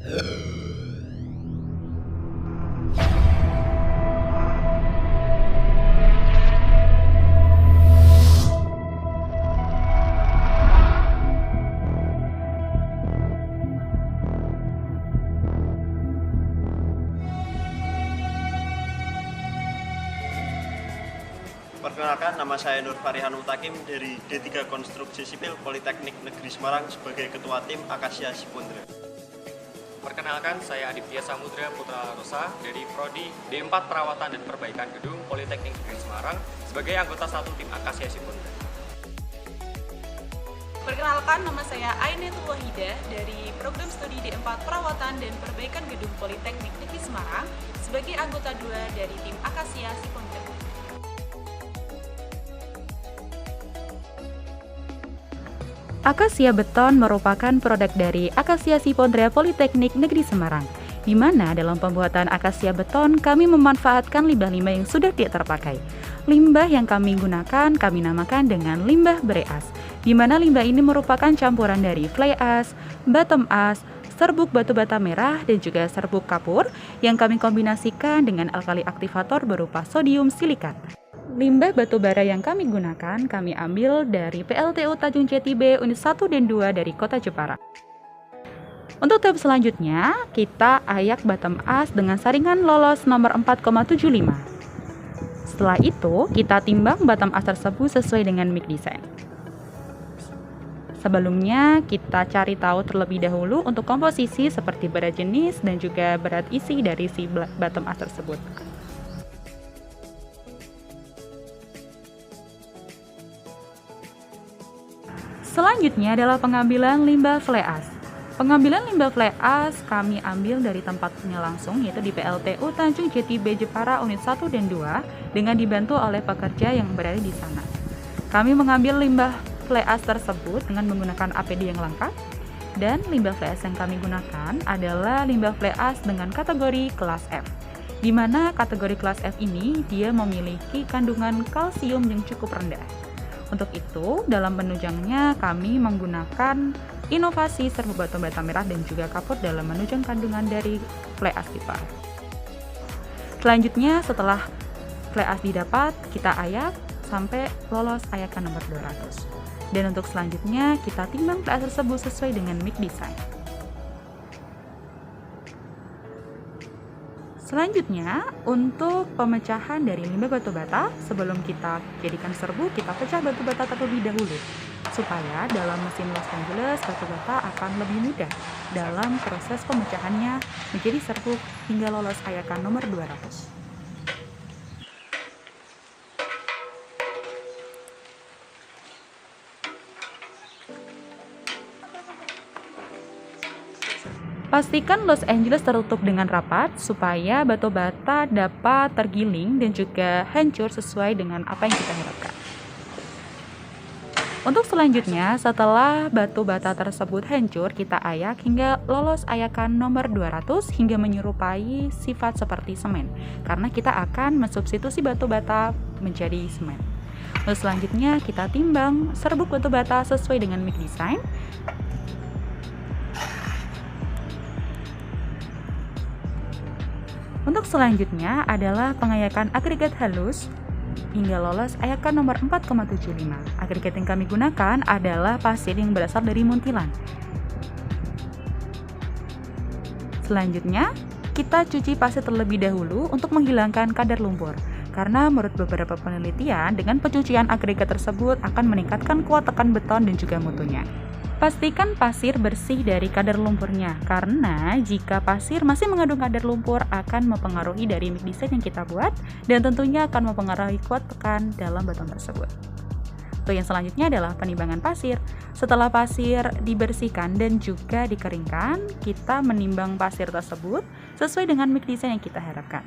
Perkenalkan, nama saya Nur Farihan Mutakim dari D3 Konstruksi Sipil Politeknik Negeri Semarang sebagai Ketua Tim Akasia Sipondra. Perkenalkan, saya Aditya Samudra Putra Rosa dari Prodi D4 Perawatan dan Perbaikan Gedung Politeknik Negeri Semarang sebagai anggota 1 Tim Akasia Sipondra. Perkenalkan, nama saya Ainetul Wahidah dari Program Studi D4 Perawatan dan Perbaikan Gedung Politeknik Negeri Semarang sebagai anggota 2 dari Tim Akasia Sipondra. Akasia Beton merupakan produk dari Akasia Sipondra Politeknik Negeri Semarang, di mana dalam pembuatan akasia beton kami memanfaatkan limbah-limbah yang sudah tidak terpakai. Limbah yang kami gunakan kami namakan dengan limbah bereas, di mana limbah ini merupakan campuran dari fly ash, bottom ash, serbuk batu bata merah, dan juga serbuk kapur yang kami kombinasikan dengan alkali aktivator berupa sodium silikat. Limbah batu bara yang kami gunakan kami ambil dari PLTU Tanjung Jati B Unit 1 dan 2 dari Kota Jepara. Untuk tahap selanjutnya, kita ayak bottom ash dengan saringan lolos nomor 4,75. Setelah itu, kita timbang bottom ash tersebut sesuai dengan MIG design. Sebelumnya, kita cari tahu terlebih dahulu untuk komposisi seperti berat jenis dan juga berat isi dari si bottom ash tersebut. Selanjutnya adalah pengambilan limbah fly ash. Pengambilan limbah fly ash kami ambil dari tempatnya langsung, yaitu di PLTU Tanjung Jati B Jepara Unit 1 dan 2 dengan dibantu oleh pekerja yang berada di sana. Kami mengambil limbah fly ash tersebut dengan menggunakan APD yang lengkap, dan limbah fly ash yang kami gunakan adalah limbah fly ash dengan kategori kelas F, di mana kategori kelas F ini dia memiliki kandungan kalsium yang cukup rendah. Untuk itu, dalam penunjangnya kami menggunakan inovasi serbuk batu bata merah dan juga kapur dalam menunjang kandungan dari fly ash kita. Selanjutnya, setelah fly ash didapat, kita ayak sampai lolos ayakan nomor 200. Dan untuk selanjutnya, kita timbang fly ash tersebut sesuai dengan MIG design. Selanjutnya, untuk pemecahan dari limbah batu bata, sebelum kita jadikan serbuk, kita pecah batu bata terlebih dahulu, supaya dalam mesin Los Angeles batu bata akan lebih mudah dalam proses pemecahannya menjadi serbuk hingga lolos ayakan nomor 200. Pastikan Los Angeles tertutup dengan rapat supaya batu bata dapat tergiling dan juga hancur sesuai dengan apa yang kita harapkan. Untuk selanjutnya, setelah batu bata tersebut hancur, kita ayak hingga lolos ayakan nomor 200 hingga menyerupai sifat seperti semen, karena kita akan mensubstitusi batu bata menjadi semen. Lalu selanjutnya, kita timbang serbuk batu bata sesuai dengan MIG design. Untuk selanjutnya adalah pengayakan agregat halus hingga lolos ayakan nomor 4,75. Agregat yang kami gunakan adalah pasir yang berasal dari Muntilan. Selanjutnya, kita cuci pasir terlebih dahulu untuk menghilangkan kadar lumpur. Karena menurut beberapa penelitian, dengan pencucian agregat tersebut akan meningkatkan kuat tekan beton dan juga mutunya. Pastikan pasir bersih dari kadar lumpurnya, karena jika pasir masih mengandung kadar lumpur akan mempengaruhi dari MIG design yang kita buat dan tentunya akan mempengaruhi kuat tekan dalam beton tersebut. Untuk yang selanjutnya adalah penimbangan pasir. Setelah pasir dibersihkan dan juga dikeringkan, kita menimbang pasir tersebut sesuai dengan MIG design yang kita harapkan.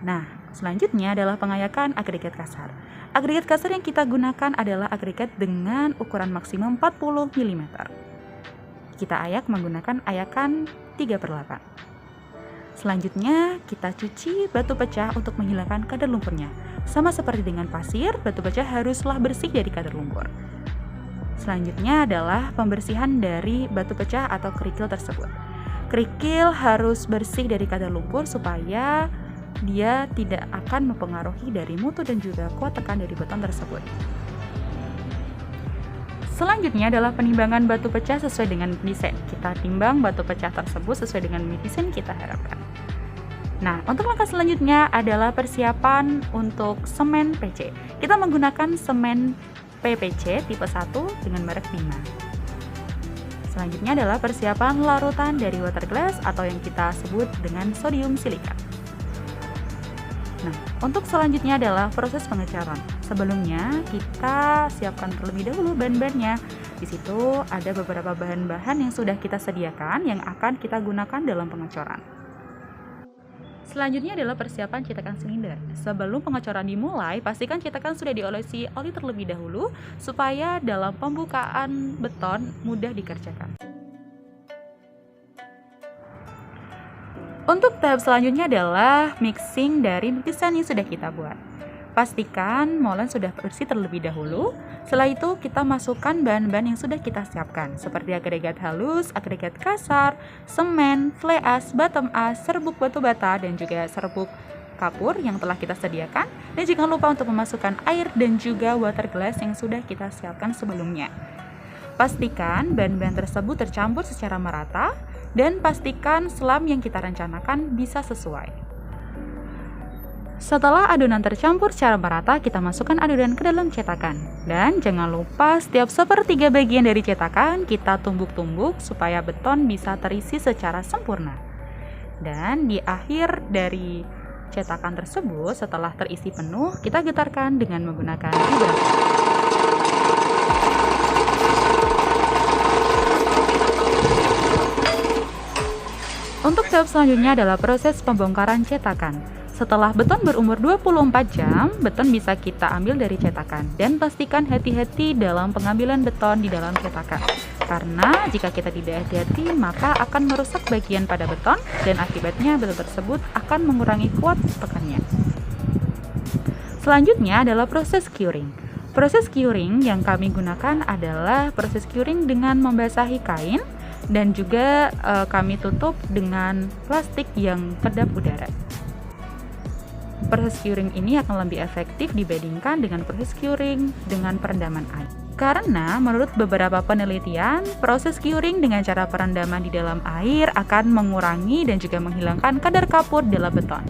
Nah, selanjutnya adalah pengayakan agregat kasar. Agregat kasar yang kita gunakan adalah agregat dengan ukuran maksimum 40 mm. Kita ayak menggunakan ayakan 3/8. Selanjutnya, kita cuci batu pecah untuk menghilangkan kadar lumpurnya. Sama seperti dengan pasir, batu pecah haruslah bersih dari kadar lumpur. Selanjutnya adalah pembersihan dari batu pecah atau kerikil tersebut. Kerikil harus bersih dari kadar lumpur supaya dia tidak akan mempengaruhi dari mutu dan juga kuat tekan dari beton tersebut. Selanjutnya adalah penimbangan batu pecah sesuai dengan desain. Kita timbang batu pecah tersebut sesuai dengan desain kita harapkan. Nah, untuk langkah selanjutnya adalah persiapan untuk semen PC. Kita menggunakan semen PPC tipe 1 dengan merek Bima. Selanjutnya adalah persiapan larutan dari water glass atau yang kita sebut dengan sodium silika. Nah, untuk selanjutnya adalah proses pengecaran. Sebelumnya kita siapkan terlebih dahulu bahan-bahannya. Di situ ada beberapa bahan-bahan yang sudah kita sediakan yang akan kita gunakan dalam pengecoran. Selanjutnya adalah persiapan cetakan silinder. Sebelum pengecoran dimulai, pastikan cetakan sudah diolesi oli terlebih dahulu supaya dalam pembukaan beton mudah dikerjakan. Untuk tahap selanjutnya adalah mixing dari lukisan yang sudah kita buat. Pastikan molen sudah bersih terlebih dahulu. Setelah itu kita masukkan bahan-bahan yang sudah kita siapkan seperti agregat halus, agregat kasar, semen, fly ash, bottom ash, serbuk batu bata dan juga serbuk kapur yang telah kita sediakan. Dan jangan lupa untuk memasukkan air dan juga water glass yang sudah kita siapkan sebelumnya. Pastikan bahan-bahan tersebut tercampur secara merata dan pastikan selam yang kita rencanakan bisa sesuai. Setelah adonan tercampur secara merata, kita masukkan adonan ke dalam cetakan. Dan jangan lupa setiap sepertiga bagian dari cetakan kita tumbuk-tumbuk supaya beton bisa terisi secara sempurna. Dan di akhir dari cetakan tersebut setelah terisi penuh, kita getarkan dengan menggunakan vibrator. Untuk tahap selanjutnya adalah proses pembongkaran cetakan. Setelah beton berumur 24 jam, beton bisa kita ambil dari cetakan. Dan pastikan hati-hati dalam pengambilan beton di dalam cetakan. Karena jika kita tidak hati-hati, maka akan merusak bagian pada beton dan akibatnya beton tersebut akan mengurangi kuat tekannya. Selanjutnya adalah proses curing. Proses curing yang kami gunakan adalah proses curing dengan membasahi kain dan juga kami tutup dengan plastik yang kedap udara. Proses curing ini akan lebih efektif dibandingkan dengan proses curing dengan perendaman air. Karena menurut beberapa penelitian, proses curing dengan cara perendaman di dalam air akan mengurangi dan juga menghilangkan kadar kapur dalam beton.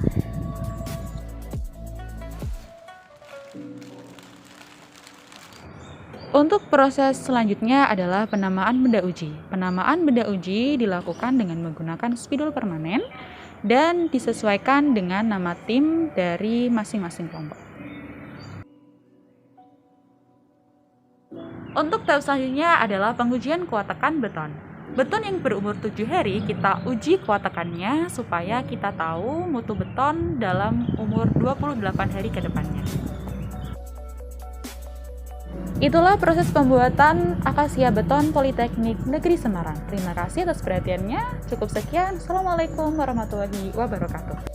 Untuk proses selanjutnya adalah penamaan benda uji. Penamaan benda uji dilakukan dengan menggunakan spidol permanen dan disesuaikan dengan nama tim dari masing-masing kelompok. Untuk tahap selanjutnya adalah pengujian kuat tekan beton. Beton yang berumur 7 hari kita uji kuat tekannya supaya kita tahu mutu beton dalam umur 28 hari ke depannya. Itulah proses pembuatan akasia beton Politeknik Negeri Semarang. Terima kasih atas perhatiannya. Cukup sekian. Assalamualaikum warahmatullahi wabarakatuh.